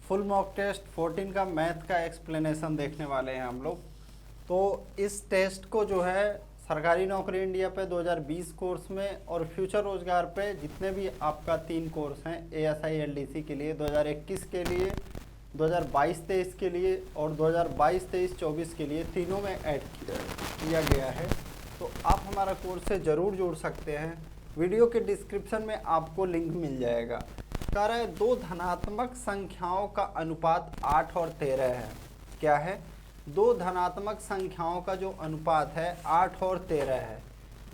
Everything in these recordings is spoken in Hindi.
फुल मॉक टेस्ट 14 का मैथ का एक्सप्लेनेशन देखने वाले हैं हम लोग। तो इस टेस्ट को जो है सरकारी नौकरी इंडिया पे 2020 कोर्स में और फ्यूचर रोजगार पे जितने भी आपका 3 कोर्स हैं ASI LDC के लिए 2021 के लिए, 2022-23 के लिए और 2022-23-24 के लिए तीनों में ऐड किया गया है। तो आप हमारा कोर्स से ज़रूर जुड़ सकते हैं। वीडियो के डिस्क्रिप्शन में आपको लिंक मिल जाएगा। कह रहा है दो धनात्मक संख्याओं का अनुपात 8 और 13 है। क्या है? दो धनात्मक संख्याओं का जो अनुपात है 8 और 13 है।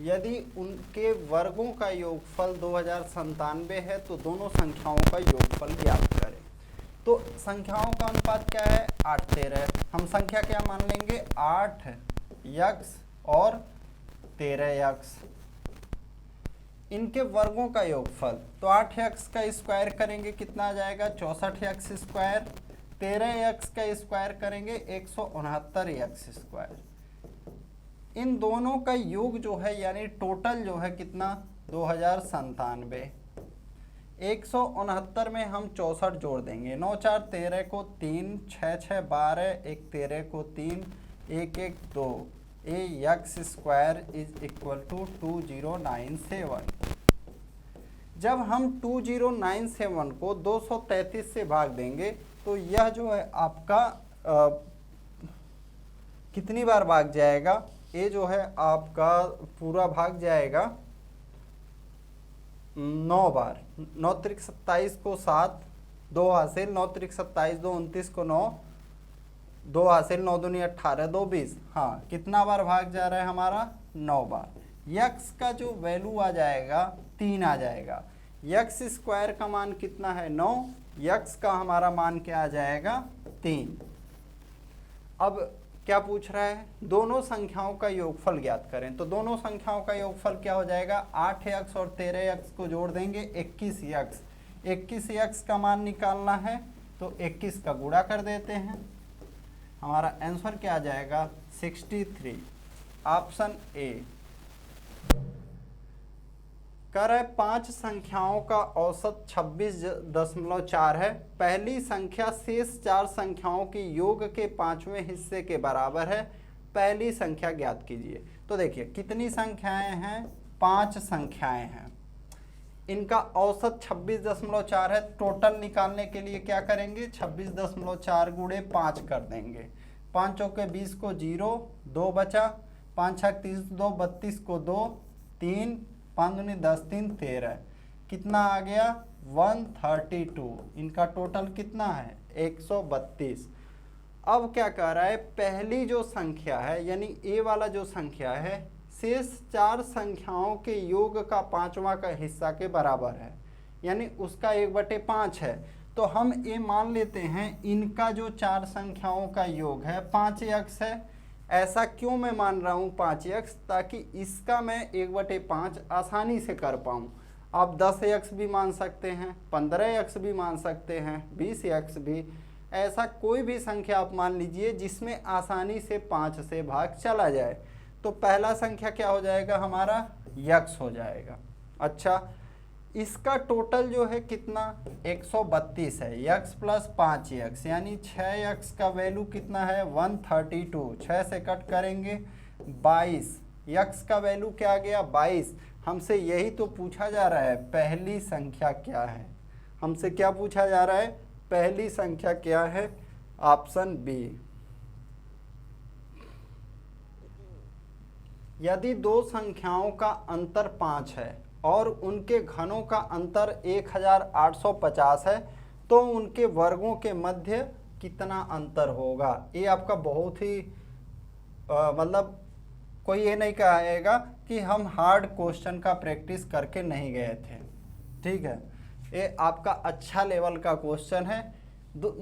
यदि उनके वर्गों का योगफल 2097 है तो दोनों संख्याओं का योगफल ज्ञात करें। तो संख्याओं का अनुपात क्या है? 8 13। हम संख्या क्या मान लेंगे? 8 यक्स और 13 यक्स। इनके वर्गों का योगफल तो 8 यक्स का स्क्वायर करेंगे कितना आ जाएगा? 64 यक्स स्क्वायर। 13 यक्स का स्क्वायर करेंगे 169 यक्स स्क्वायर। इन दोनों का योग जो है यानी टोटल जो है कितना? 2097। 169 में हम 64 जोड़ देंगे। 9 4 13 को 3, 6 6 12, 1 13 को 3, 1 1 2। A x square is equal to 2097। जब हम 2097 को 233 से भाग देंगे तो यह जो है आपका कितनी बार भाग जाएगा? ये जो है आपका पूरा भाग जाएगा 9 बार। 9 त्रिक 27 को 7, 2 हासिल, 9 त्रिक 27, 2 29 को 9, 2 हासिल, 9 दूनी 18, 2 20। हाँ, कितना बार भाग जा रहा है हमारा? 9 बार। यक्स का जो वैल्यू आ जाएगा 3 आ जाएगा। यक्स स्क्वायर का मान कितना है? 9। यक्स का हमारा मान क्या आ जाएगा? 3। अब क्या पूछ रहा है? दोनों संख्याओं का योगफल ज्ञात करें। तो दोनों संख्याओं का योगफल क्या हो जाएगा? 8 यक्स और 13 यक्स को जोड़ देंगे 21 यक्स। 21 यक्स का मान निकालना है तो 21 का गुणा कर देते हैं। हमारा आंसर क्या आ जाएगा? 63। Option A. कह रहा है 5 संख्याओं का औसत 26.4 है। पहली संख्या शेष 4 संख्याओं की योग के 5वें हिस्से के बराबर है। पहली संख्या ज्ञात कीजिए। तो देखिए कितनी संख्याएं हैं? 5 संख्याएं हैं। इनका औसत 26.4 है। टोटल निकालने के लिए क्या करेंगे? 26.4 गुणे 5 कर देंगे। 5 चौके 20 को 0, 2 बचा। 5 छक 30, 2 32 को 2, 3, 5 दूनी 10, 3 13। कितना आ गया? 132। इनका टोटल कितना है? 132। अब क्या कह रहा है? पहली जो संख्या है यानी ए वाला जो संख्या है शेष 4 संख्याओं के योग का 5वां का हिस्सा के बराबर है, यानी उसका 1/5 है। तो हम ये मान लेते हैं इनका जो 4 संख्याओं का योग है 5 यक्स है। ऐसा क्यों मैं मान रहा हूँ 5 यक्स? ताकि इसका मैं 1/5 आसानी से कर पाऊँ। आप 10 यक्स भी मान सकते हैं, 15 यक्स भी मान सकते हैं, 20 यक्स भी। ऐसा कोई भी संख्या आप मान लीजिए जिसमें आसानी से 5 से भाग चला जाए। तो पहला संख्या क्या हो जाएगा हमारा? यक्स हो जाएगा। अच्छा, इसका टोटल जो है कितना? 132 है। यक्स प्लस 5 यक्स यानी 6 यक्स का वैल्यू कितना है? 132। 6 से कट करेंगे 22। यक्स का वैल्यू क्या आ गया? 22। हमसे यही तो पूछा जा रहा है, पहली संख्या क्या है? हमसे क्या पूछा जा रहा है? पहली संख्या क्या है? Option B. यदि दो संख्याओं का अंतर 5 है और उनके घनों का अंतर 1850 है तो उनके वर्गों के मध्य कितना अंतर होगा? ये आपका बहुत ही मतलब कोई ये नहीं कहेगा कि हम हार्ड क्वेश्चन का प्रैक्टिस करके नहीं गए थे। ठीक है, ये आपका अच्छा लेवल का क्वेश्चन है।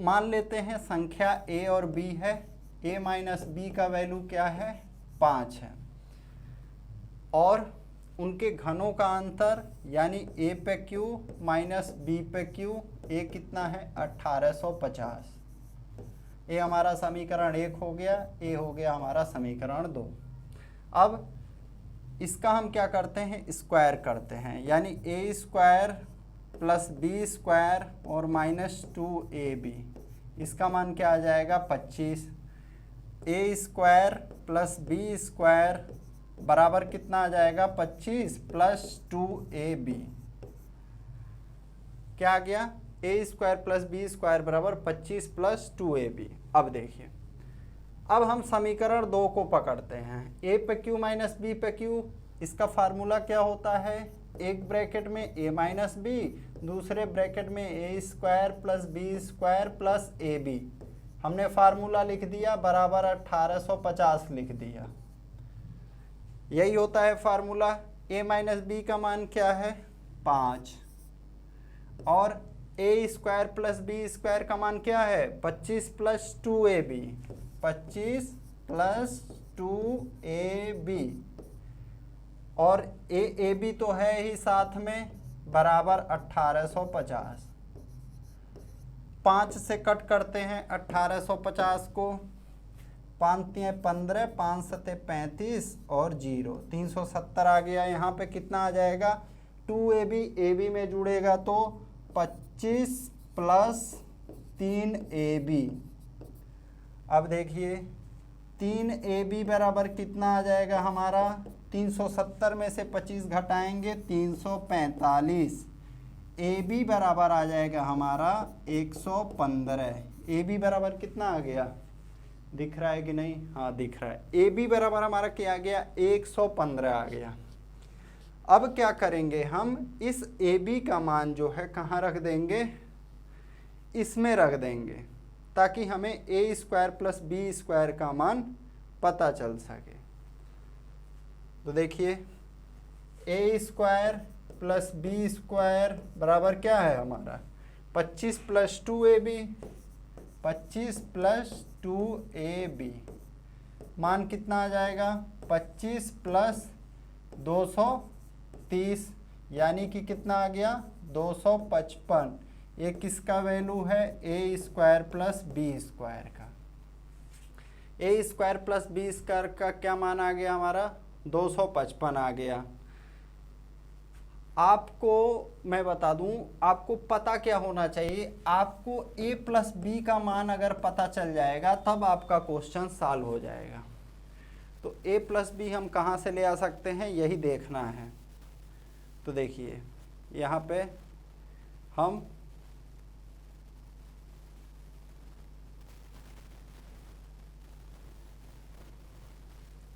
मान लेते हैं संख्या ए और बी है। ए माइनस बी का वैल्यू क्या है? 5 है। और उनके घनों का अंतर यानी ए पे क्यू माइनस बी पे क्यू, ए कितना है? 1850। ये हमारा समीकरण 1 हो गया। ए हो गया हमारा समीकरण 2। अब इसका हम क्या करते हैं? स्क्वायर करते हैं, यानी ए स्क्वायर प्लस बी स्क्वायर और माइनस 2ab, इसका मान क्या आ जाएगा 25। ए स्क्वायर प्लस बी स्क्वायर बराबर कितना आ जाएगा 25 प्लस 2ab, क्या आ गया ए स्क्वायर प्लस बी स्क्वायर बराबर 25 प्लस 2ab। अब देखिए, अब हम समीकरण 2 को पकड़ते हैं, ए पे क्यू माइनस बी पे क्यू, इसका फार्मूला क्या होता है, एक ब्रैकेट में ए माइनस बी, दूसरे ब्रैकेट में a square plus b square plus a b. हमने फार्मूला लिख दिया बराबर 1850 लिख दिया, यही होता है फार्मूला। ए माइनस बी का मान क्या है 5 और ए स्क्वायर प्लस बी स्क्वायर का मान क्या है 25 प्लस 2ab, 25 प्लस 2ab और ए बी तो है ही साथ में बराबर 1850। 5 से कट करते हैं 1850 को, 5 तिये 15, 5 सते 35 और 0 370 आ गया। यहाँ पे कितना आ जाएगा 2ab, ab में जुड़ेगा तो 25 प्लस 3ab। अब देखिए 3ab बराबर कितना आ जाएगा हमारा, 370 में से 25 घटाएंगे 345, ab बराबर आ जाएगा हमारा 115। ab बराबर कितना आ गया, दिख रहा है कि नहीं, हाँ दिख रहा है। ab बराबर हमारा क्या आ गया 115 आ गया। अब क्या करेंगे हम, इस ab का मान जो है कहाँ रख देंगे, इसमें रख देंगे ताकि हमें ए स्क्वायर प्लस बी स्क्वायर का मान पता चल सके। तो देखिए ए स्क्वायर प्लस बी स्क्वायर बराबर क्या है हमारा 25 प्लस 2ab, 25 प्लस 2ab मान कितना आ जाएगा 25 प्लस 230, यानी कि कितना आ गया 255। ये किसका वैल्यू है ए स्क्वायर प्लस बी स्क्वायर का। ए स्क्वायर प्लस बी स्क्वायर का क्या मान आ गया हमारा 255 आ गया। आपको मैं बता दूं, आपको पता क्या होना चाहिए, आपको a प्लस बी का मान अगर पता चल जाएगा तब आपका क्वेश्चन सॉल्व हो जाएगा। तो a प्लस बी हम कहाँ से ले आ सकते हैं, यही देखना है। तो देखिए यहाँ पे हम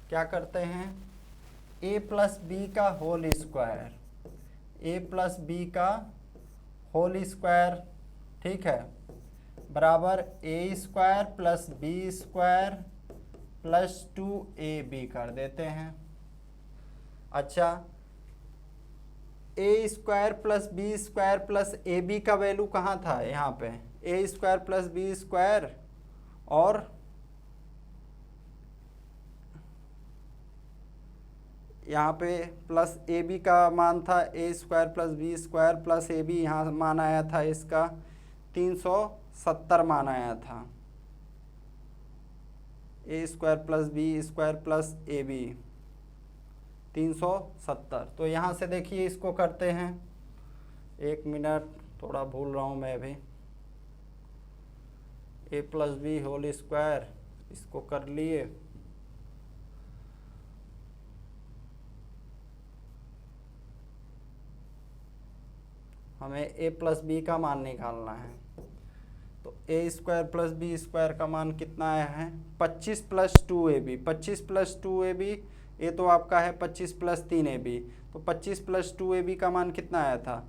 क्या करते हैं, a प्लस बी का whole square, a plus b का होल स्क्वायर, ठीक है, बराबर a square plus b square plus 2ab कर देते हैं। अच्छा, a square plus b square plus a b का वैल्यू कहाँ था, यहाँ पे a square plus b square और यहाँ पे प्लस ए बी का मान था a square plus b square plus a b, यहाँ मान आया था इसका 370 मान आया था, a square plus b square plus a b 370। तो यहाँ से देखिए इसको करते हैं, 1 मिनट थोड़ा भूल रहा हूँ मैं भी, ए प्लस बी होल स्क्वायर इसको कर लिए, हमें a प्लस बी का मान निकालना है। तो ए स्क्वायर प्लस बी स्क्वायर का मान कितना आया है 25 प्लस 2ab, 25 प्लस 2ab ये तो आपका है 25 प्लस 3ab, तो 25 प्लस 2ab का मान कितना आया था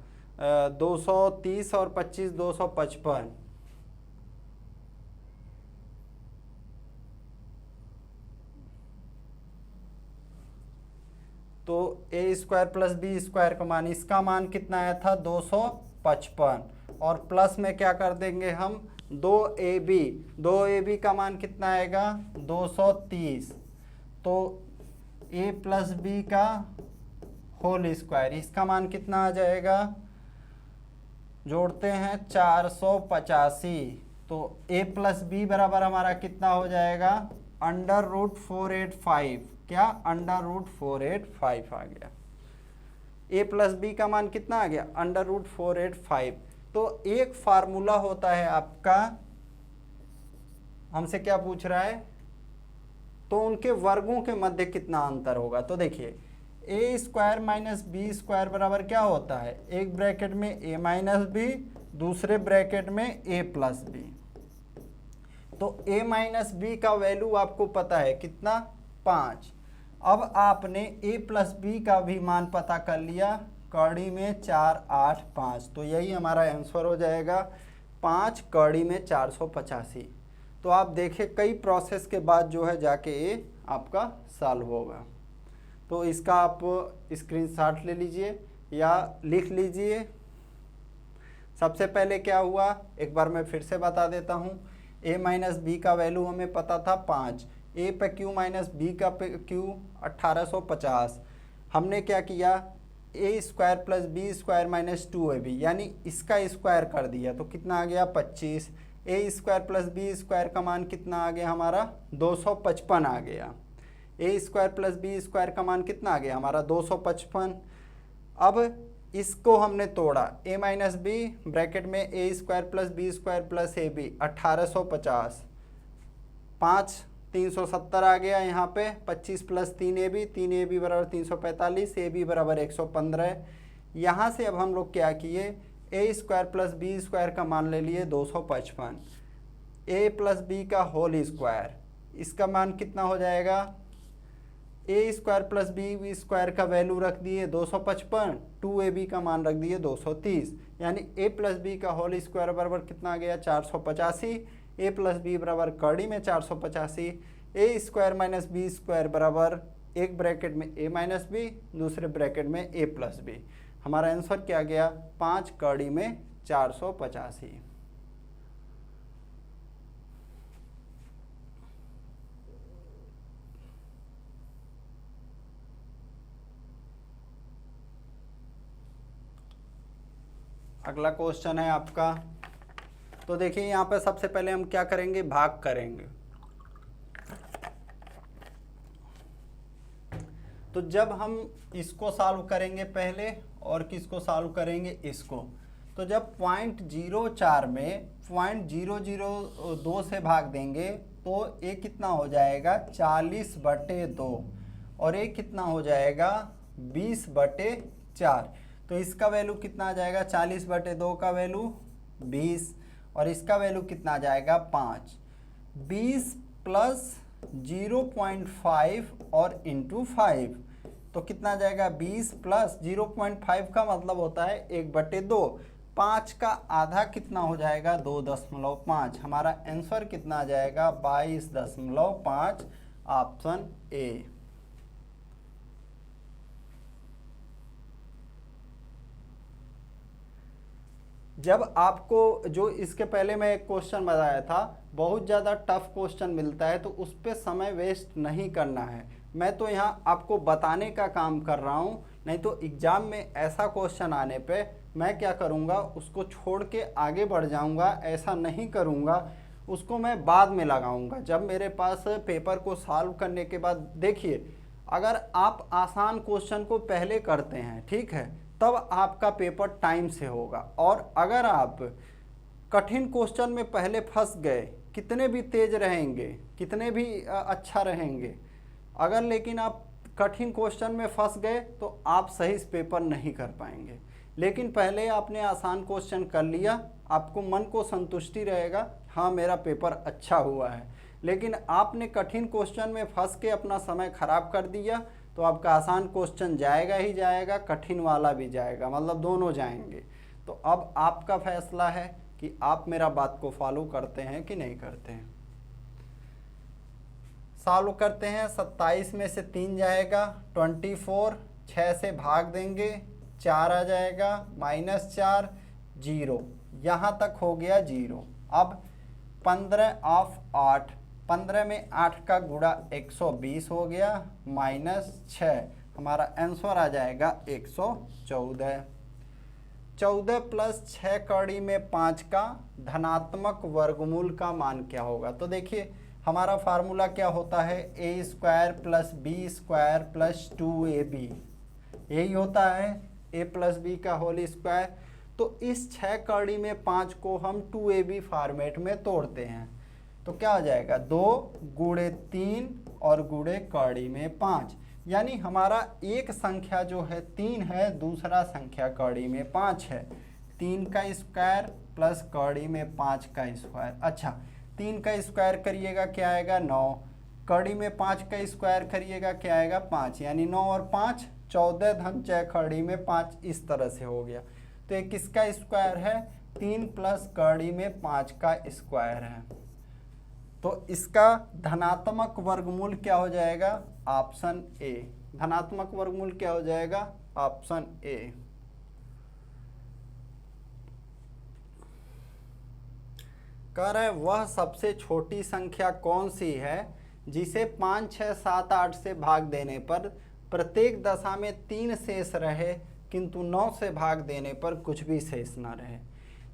230 और 25 255। तो ए स्क्वायर प्लस बी स्क्वायर का मान, इसका मान कितना आया था 255 और प्लस में क्या कर देंगे हम 2ab का मान कितना आएगा 230। तो a प्लस बी का होल स्क्वायर, इसका मान कितना आ जाएगा, जोड़ते हैं 485। तो a प्लस बी बराबर हमारा कितना हो जाएगा √485, क्या √485 आ गया। ए प्लस बी का मान कितना आ गया, √485। तो एक फार्मूला होता है आपका, हमसे क्या पूछ रहा है, तो उनके वर्गों के मध्य कितना अंतर होगा। तो देखिए ए स्क्वायर माइनस बी स्क्वायर बराबर क्या होता है, एक ब्रैकेट में ए माइनस बी, दूसरे ब्रैकेट में ए प्लस बी। तो ए माइनस बी का वैल्यू आपको पता है कितना, 5। अब आपने ए प्लस बी का भी मान पता कर लिया, कड़ी में 4 8 5, तो यही हमारा आंसर हो जाएगा 5 कड़ी में 485। तो आप देखें कई प्रोसेस के बाद जो है जाके ये आपका सॉल्व होगा। तो इसका आप स्क्रीनशॉट ले लीजिए या लिख लीजिए। सबसे पहले क्या हुआ, एक बार मैं फिर से बता देता हूँ। ए माइनस बी का वैल्यू हमें पता था 5, ए पे क्यू माइनस बी का पे क्यू 1850। हमने क्या किया, a square plus b square minus 2ab यानी इसका स्क्वायर कर दिया, तो कितना आ गया 25। ए स्क्वायर प्लस बी स्क्वायर का मान कितना आ गया हमारा 255 आ गया। ए स्क्वायर प्लस बी स्क्वायर का मान कितना आ गया हमारा 255। अब इसको हमने तोड़ा, ए माइनस बी ब्रैकेट में a square plus b square plus a b 1850, 5 370 आ गया यहाँ पे, 25 प्लस 3ab, 3ab बराबर 345, ए बी बराबर 115। यहाँ से अब हम लोग क्या किए, ए स्क्वायर प्लस बी स्क्वायर का मान ले लिए 255, ए प्लस बी का होल स्क्वायर, इसका मान कितना हो जाएगा, ए स्क्वायर प्लस बी स्क्वायर का वैल्यू रख दिए 255, 2ab का मान रख दिए 230, यानी ए प्लस बी का होल स्क्वायर बराबर कितना आ गया 485, ए प्लस बी बराबर कड़ी में 485, ए स्क्वायर माइनस बी स्क्वायर बराबर एक ब्रैकेट में ए माइनस बी, दूसरे ब्रैकेट में ए प्लस बी। हमारा आंसर क्या गया 5 कड़ी में 485। अगला क्वेश्चन है आपका। तो देखिए यहाँ पे सबसे पहले हम क्या करेंगे, भाग करेंगे। तो जब हम इसको सॉल्व करेंगे पहले और किसको सॉल्व करेंगे, इसको, तो जब 0.04 में 0.002 से भाग देंगे तो ये कितना हो जाएगा 40/2 और ये कितना हो जाएगा 20/4। तो इसका वैल्यू कितना आ जाएगा 40/2 का वैल्यू 20 और इसका वैल्यू कितना आ जाएगा 5। 20 प्लस 0.5 और इंटू 5 तो कितना आ जाएगा 20 प्लस 0.5 का मतलब होता है 1/2। 5 का आधा कितना हो जाएगा 2.5। हमारा आंसर कितना आ जाएगा 22.5, ऑप्शन ए। जब आपको जो इसके पहले मैं एक क्वेश्चन बताया था, बहुत ज़्यादा टफ क्वेश्चन मिलता है तो उस पर समय वेस्ट नहीं करना है। मैं तो यहाँ आपको बताने का काम कर रहा हूँ, नहीं तो एग्ज़ाम में ऐसा क्वेश्चन आने पे मैं क्या करूँगा, उसको छोड़ के आगे बढ़ जाऊँगा। ऐसा नहीं करूँगा, उसको मैं बाद में लगाऊँगा जब मेरे पास पेपर को सॉल्व करने के बाद। देखिए, अगर आप आसान क्वेश्चन को पहले करते हैं, ठीक है, तब आपका पेपर टाइम से होगा। और अगर आप कठिन क्वेश्चन में पहले फंस गए, कितने भी तेज रहेंगे, कितने भी अच्छा रहेंगे, अगर लेकिन आप कठिन क्वेश्चन में फंस गए तो आप सही से पेपर नहीं कर पाएंगे। लेकिन पहले आपने आसान क्वेश्चन कर लिया, आपको मन को संतुष्टि रहेगा, हाँ मेरा पेपर अच्छा हुआ है। लेकिन आपने कठिन क्वेश्चन में फंस के अपना समय खराब कर दिया तो आपका आसान क्वेश्चन जाएगा ही जाएगा, कठिन वाला भी जाएगा, मतलब दोनों जाएंगे। तो अब आपका फैसला है कि आप मेरा बात को फॉलो करते हैं कि नहीं करते हैं। सॉल्व करते हैं। 27 में से 3 जाएगा, 24, 6 से भाग देंगे 4 आ जाएगा, -4, 0, यहाँ तक हो गया 0। अब 15 ऑफ 8, 15 में 8 का गुणा 120 हो गया, -6, हमारा आंसर आ जाएगा 114। 14 प्लस 6 कड़ी में 5 का धनात्मक वर्गमूल का मान क्या होगा। तो देखिए हमारा फार्मूला क्या होता है, a² plus b² plus 2ab, यही होता है। a+b का होल स्क्वायर। तो इस 6 कड़ी में 5 को हम 2ab फॉर्मेट में तोड़ते हैं तो क्या हो जाएगा 2 गुणे 3 और गुणे कड़ी में 5, यानी हमारा एक संख्या जो है 3 है, दूसरा संख्या कड़ी में 5 है। 3 का स्क्वायर प्लस कड़ी में 5 का स्क्वायर। अच्छा, 3 का स्क्वायर करिएगा क्या आएगा 9, कड़ी में 5 का स्क्वायर करिएगा क्या आएगा 5, यानी 9 और 5 14 धन 6 कड़ी में 5, इस तरह से हो गया। तो ये किसका स्क्वायर है 3 प्लस कड़ी में 5 का स्क्वायर है। तो इसका धनात्मक वर्गमूल क्या हो जाएगा ऑप्शन ए। धनात्मक वर्गमूल क्या हो जाएगा ऑप्शन ए। कह रहा है वह सबसे छोटी संख्या कौन सी है जिसे 5, 6, 7, 8 से भाग देने पर प्रत्येक दशा में 3 शेष रहे किंतु 9 से भाग देने पर कुछ भी शेष न रहे।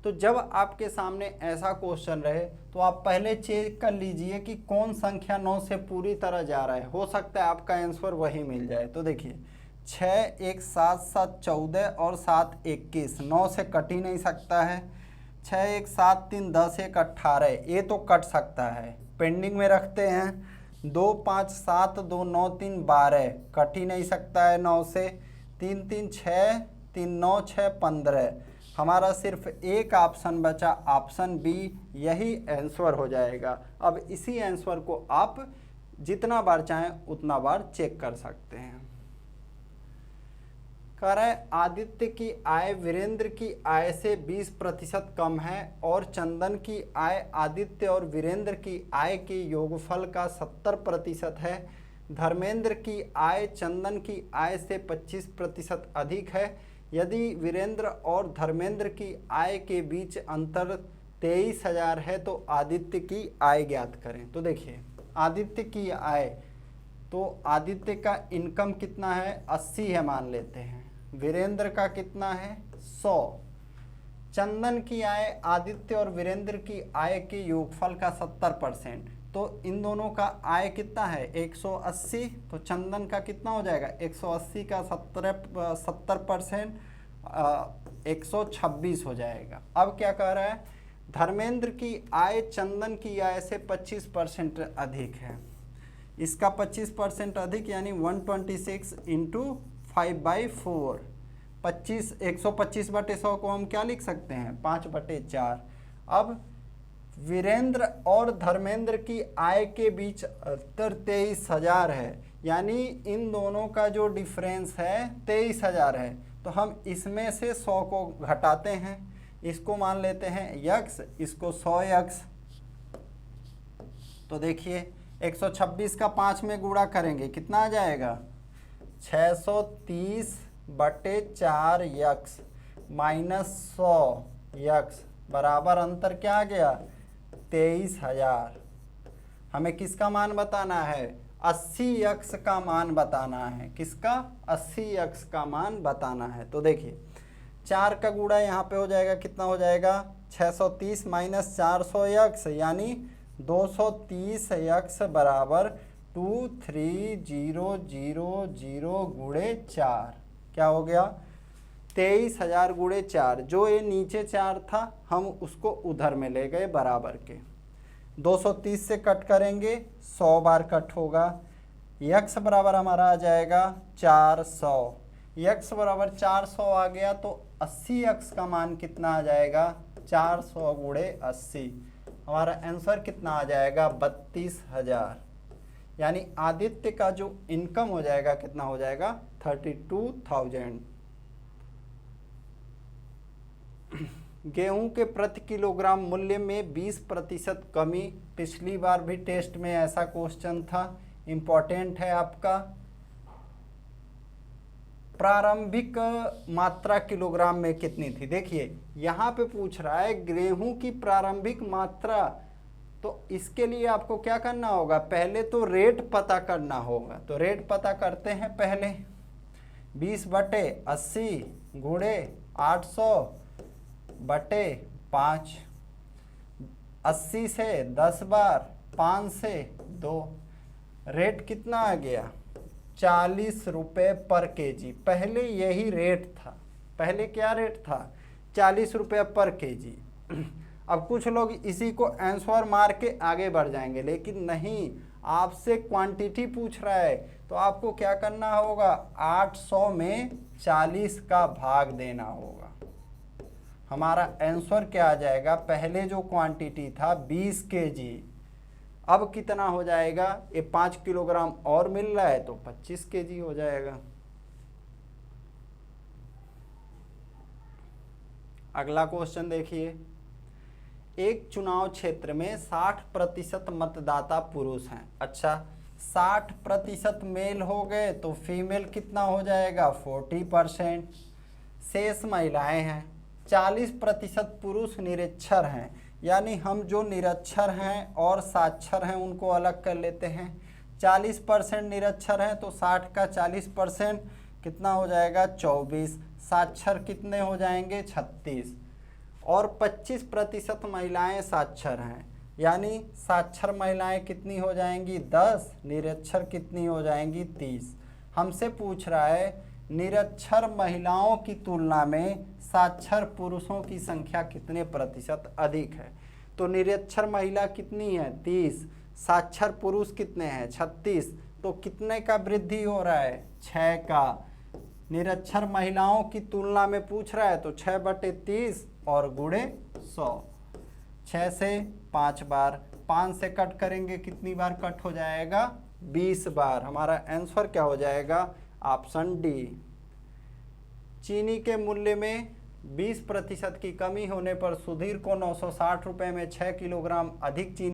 तो जब आपके सामने ऐसा क्वेश्चन रहे तो आप पहले चेक कर लीजिए कि कौन संख्या 9 से पूरी तरह जा रहा है, हो सकता है आपका आंसर वही मिल जाए। तो देखिए 6, 1, 7, 7, 14 और 7, 21, 9 से कट ही नहीं सकता है। 6, 1, 7, 3, 10, 1, 18, ये तो कट सकता है, पेंडिंग में रखते हैं। 2, 5, 7, 2, 9, 3, 12, कट ही नहीं सकता है 9 से। 3, 3, 6, 3, 9, 6, 15, हमारा सिर्फ एक ऑप्शन बचा ऑप्शन बी, यही आंसर हो जाएगा। अब इसी आंसर को आप जितना बार चाहें उतना बार चेक कर सकते हैं। कह रहा है आदित्य की आय वीरेंद्र की आय से 20% कम है और चंदन की आय आदित्य और वीरेंद्र की आय के योगफल का 70% है। धर्मेंद्र की आय चंदन की आय से 25% अधिक है। यदि वीरेंद्र और धर्मेंद्र की आय के बीच अंतर 23,000 है तो आदित्य की आय ज्ञात करें। तो देखिए आदित्य की आय, तो आदित्य का इनकम कितना है 80 है मान लेते हैं, वीरेंद्र का कितना है 100। चंदन की आय आदित्य और वीरेंद्र की आय के योगफल का 70%, तो इन दोनों का आय कितना है 180, तो चंदन का कितना हो जाएगा 180 का 70% 126 हो जाएगा। अब क्या कह रहा है धर्मेंद्र की आय चंदन की आय से 25% अधिक है। इसका 25% अधिक यानी 126 इंटू 5/4, 125/100 को हम क्या लिख सकते हैं 5/4। अब वीरेंद्र और धर्मेंद्र की आय के बीच अंतर 23,000 है, यानी इन दोनों का जो डिफरेंस है 23,000 है। तो हम इसमें से 100 को घटाते हैं, इसको मान लेते हैं x, इसको 100x। तो देखिए 126 का 5 में गुणा करेंगे कितना आ जाएगा 630/4x माइनस 100x बराबर अंतर क्या आ गया 23,000। हमें किसका मान बताना है 80x का मान बताना है। किसका 80x का मान बताना है। तो देखिए 4 का गुणा यहाँ पे हो जाएगा, कितना हो जाएगा 630 माइनस 400x यानी 230x बराबर 23000 गुणे 4 क्या हो गया 23,000 गुणे 4। जो ये नीचे 4 था हम उसको उधर में ले गए बराबर के। 230 से कट करेंगे 100 बार कट होगा। x बराबर हमारा आ जाएगा 400। x बराबर 400 आ गया तो 80x का मान कितना आ जाएगा 400 गुणे 80। हमारा आंसर कितना आ जाएगा 32,000। यानी आदित्य का जो इनकम हो जाएगा कितना हो जाएगा 32,000। गेहूं के प्रति किलोग्राम मूल्य में 20% कमी। पिछली बार भी टेस्ट में ऐसा क्वेश्चन था, इम्पोर्टेंट है आपका। प्रारंभिक मात्रा किलोग्राम में कितनी थी। देखिए यहाँ पे पूछ रहा है गेहूं की प्रारंभिक मात्रा, तो इसके लिए आपको क्या करना होगा पहले तो रेट पता करना होगा। तो रेट पता करते हैं पहले 20/80 गुणे 800/5, 80 से 10 बार, 5 से 2, रेट कितना आ गया 40 रुपये पर केजी। पहले यही रेट था, पहले क्या रेट था 40 रुपये पर केजी। अब कुछ लोग इसी को आंसर मार के आगे बढ़ जाएंगे, लेकिन नहीं, आपसे क्वांटिटी पूछ रहा है तो आपको क्या करना होगा, 800 में 40 का भाग देना होगा। हमारा आंसर क्या आ जाएगा, पहले जो क्वांटिटी था 20 केजी, अब कितना हो जाएगा, ये 5 किलोग्राम और मिल रहा है तो 25 केजी हो जाएगा। अगला क्वेश्चन देखिए, एक चुनाव क्षेत्र में 60% मतदाता पुरुष हैं। अच्छा, 60% मेल हो गए तो फीमेल कितना हो जाएगा, 40%। शेष महिलाएं हैं। 40% पुरुष निरक्षर हैं, यानी हम जो निरक्षर हैं और साक्षर हैं उनको अलग कर लेते हैं। 40% निरक्षर हैं तो 60 का 40% कितना हो जाएगा, 24। साक्षर कितने हो जाएंगे, 36। और 25% महिलाएं साक्षर हैं, यानी साक्षर महिलाएं कितनी हो जाएंगी, 10। निरक्षर कितनी हो जाएंगी, 30। हमसे पूछ रहा है निरक्षर महिलाओं की तुलना में साक्षर पुरुषों की संख्या कितने प्रतिशत अधिक है। तो निरक्षर महिला कितनी है, 30। साक्षर पुरुष कितने हैं, 36। तो कितने का वृद्धि हो रहा है, 6 का। निरक्षर महिलाओं की तुलना में पूछ रहा है तो 6/30 और गुणे 100। 6 से 5 बार, 5 से कट करेंगे कितनी बार कट हो जाएगा, 20 बार। हमारा आंसर क्या हो जाएगा, ऑप्शन डी। चीनी के मूल्य में 20% की कमी होने पर सुधीर को 960 रुपये में 6 किलोग्राम अधिक चीनी